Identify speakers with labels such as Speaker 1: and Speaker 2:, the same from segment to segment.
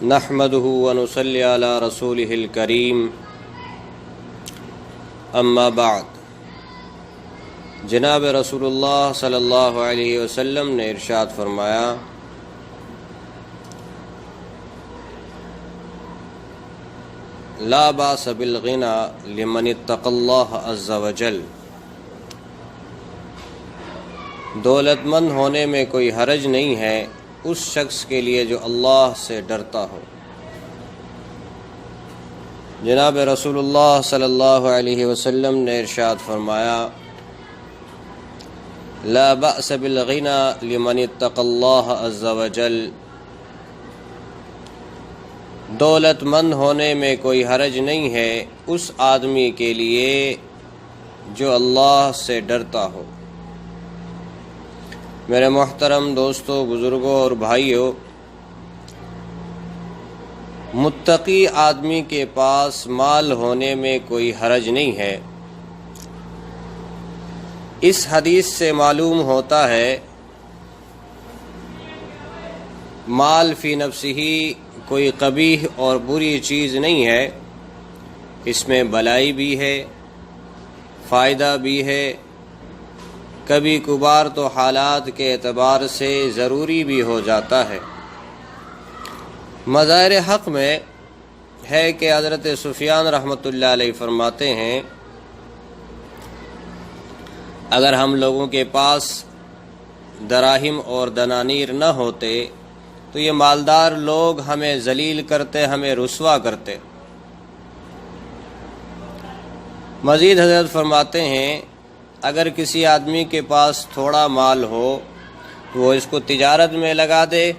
Speaker 1: نحمده ونصلي على رسوله الكريم اما بعد۔ جناب رسول اللہ صلی اللہ علیہ وسلم نے ارشاد فرمایا، لا باس بالغنى لمن اتقى اللہ عز وجل۔ دولت مند ہونے میں کوئی حرج نہیں ہے اس شخص کے لیے جو اللہ سے ڈرتا ہو۔ جناب رسول اللہ صلی اللہ علیہ وسلم نے ارشاد فرمایا، لا بأس بالغنى لمن اتقى اللہ عز وجل۔ دولت مند ہونے میں کوئی حرج نہیں ہے اس آدمی کے لیے جو اللہ سے ڈرتا ہو۔ میرے محترم دوستوں، بزرگوں اور بھائیوں، متقی آدمی کے پاس مال ہونے میں کوئی حرج نہیں ہے۔ اس حدیث سے معلوم ہوتا ہے مال فی نفسہ کوئی قبیح اور بری چیز نہیں ہے، اس میں بلائی بھی ہے، فائدہ بھی ہے، کبھی کبھار تو حالات کے اعتبار سے ضروری بھی ہو جاتا ہے۔ مظاہر حق میں ہے کہ حضرت سفیان رحمۃ اللہ علیہ فرماتے ہیں، اگر ہم لوگوں کے پاس دراہم اور دنانیر نہ ہوتے تو یہ مالدار لوگ ہمیں ذلیل کرتے، ہمیں رسوا کرتے۔ مزید حضرت فرماتے ہیں، اگر کسی آدمی کے پاس تھوڑا مال ہو وہ اس کو تجارت میں لگا دے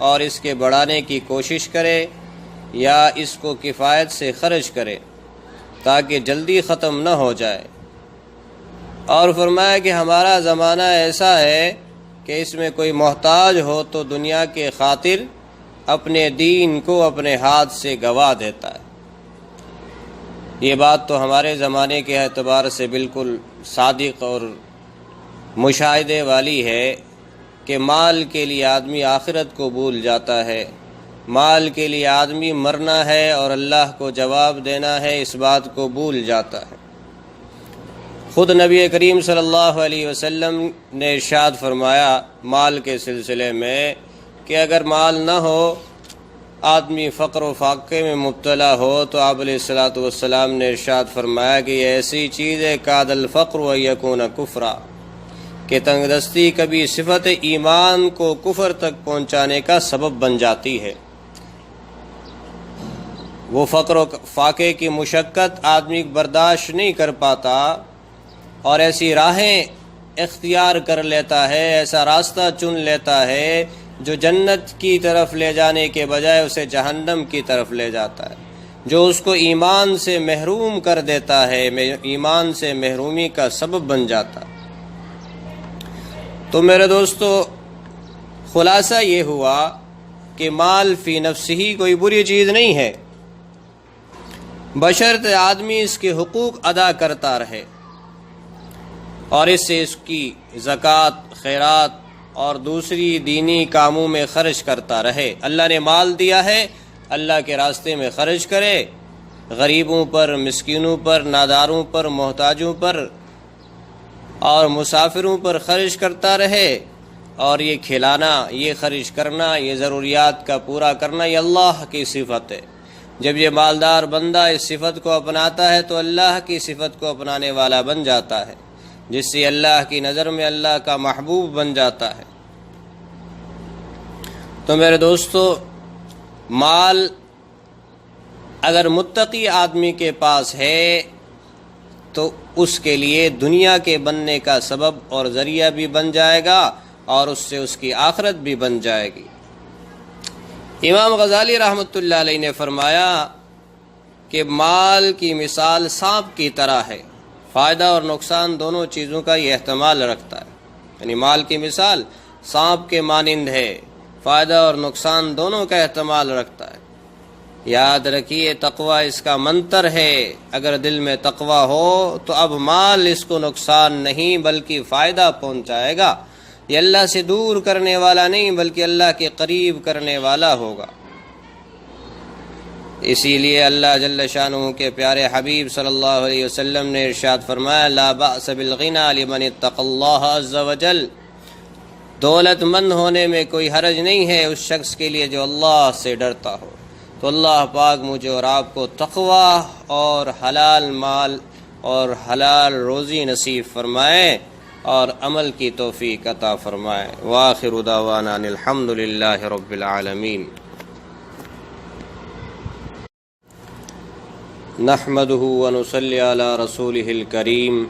Speaker 1: اور اس کے بڑھانے کی کوشش کرے یا اس کو کفایت سے خرچ کرے تاکہ جلدی ختم نہ ہو جائے۔ اور فرمایا کہ ہمارا زمانہ ایسا ہے کہ اس میں کوئی محتاج ہو تو دنیا کے خاطر اپنے دین کو اپنے ہاتھ سے گنوا دیتا ہے۔ یہ بات تو ہمارے زمانے کے اعتبار سے بالکل صادق اور مشاہدے والی ہے کہ مال کے لیے آدمی آخرت کو بھول جاتا ہے، مال کے لیے آدمی مرنا ہے اور اللہ کو جواب دینا ہے، اس بات کو بھول جاتا ہے۔ خود نبی کریم صلی اللہ علیہ وسلم نے ارشاد فرمایا مال کے سلسلے میں کہ اگر مال نہ ہو، آدمی فقر و فاقے میں مبتلا ہو، تو آپ علیہ الصلوۃ والسلام نے ارشاد فرمایا کہ یہ ایسی چیز ہے کاد الفقر و یکون کفرا، کہ تنگ دستی کبھی صفت ایمان کو کفر تک پہنچانے کا سبب بن جاتی ہے۔ وہ فقر و فاقے کی مشقت آدمی برداشت نہیں کر پاتا اور ایسی راہیں اختیار کر لیتا ہے، ایسا راستہ چن لیتا ہے جو جنت کی طرف لے جانے کے بجائے اسے جہنم کی طرف لے جاتا ہے، جو اس کو ایمان سے محروم کر دیتا ہے، ایمان سے محرومی کا سبب بن جاتا ہے۔ تو میرے دوستو، خلاصہ یہ ہوا کہ مال فی نفسہ کوئی بری چیز نہیں ہے، بشرط آدمی اس کے حقوق ادا کرتا رہے اور اس سے اس کی زکوٰۃ، خیرات اور دوسری دینی کاموں میں خرچ کرتا رہے۔ اللہ نے مال دیا ہے، اللہ کے راستے میں خرچ کرے، غریبوں پر، مسکینوں پر، ناداروں پر، محتاجوں پر اور مسافروں پر خرچ کرتا رہے۔ اور یہ کھلانا، یہ خرچ کرنا، یہ ضروریات کا پورا کرنا، یہ اللہ کی صفت ہے۔ جب یہ مالدار بندہ اس صفت کو اپناتا ہے تو اللہ کی صفت کو اپنانے والا بن جاتا ہے، جس سے اللہ کی نظر میں اللہ کا محبوب بن جاتا ہے۔ تو میرے دوستو، مال اگر متقی آدمی کے پاس ہے تو اس کے لیے دنیا کے بننے کا سبب اور ذریعہ بھی بن جائے گا اور اس سے اس کی آخرت بھی بن جائے گی۔ امام غزالی رحمۃ اللہ علیہ نے فرمایا کہ مال کی مثال سانپ کی طرح ہے، فائدہ اور نقصان دونوں چیزوں کا یہ احتمال رکھتا ہے۔ یعنی مال کی مثال سانپ کے مانند ہے، فائدہ اور نقصان دونوں کا احتمال رکھتا ہے۔ یاد رکھیے، تقوی اس کا منتر ہے۔ اگر دل میں تقوی ہو تو اب مال اس کو نقصان نہیں بلکہ فائدہ پہنچائے گا۔ یہ اللہ سے دور کرنے والا نہیں بلکہ اللہ کے قریب کرنے والا ہوگا۔ اسی لیے اللہ جل شانہ کے پیارے حبیب صلی اللہ علیہ وسلم نے ارشاد فرمایا لا بأس بالغنى لمن اتقى اللہ عز وجل، دولت مند ہونے میں کوئی حرج نہیں ہے اس شخص کے لیے جو اللہ سے ڈرتا ہو۔ تو اللہ پاک مجھے اور آپ کو تقوی اور حلال مال اور حلال روزی نصیب فرمائے اور عمل کی توفیق عطا فرمائے۔ وآخر دعوانا ان الحمد للہ رب العالمین۔ نحمده ونصلي على رسوله الكريم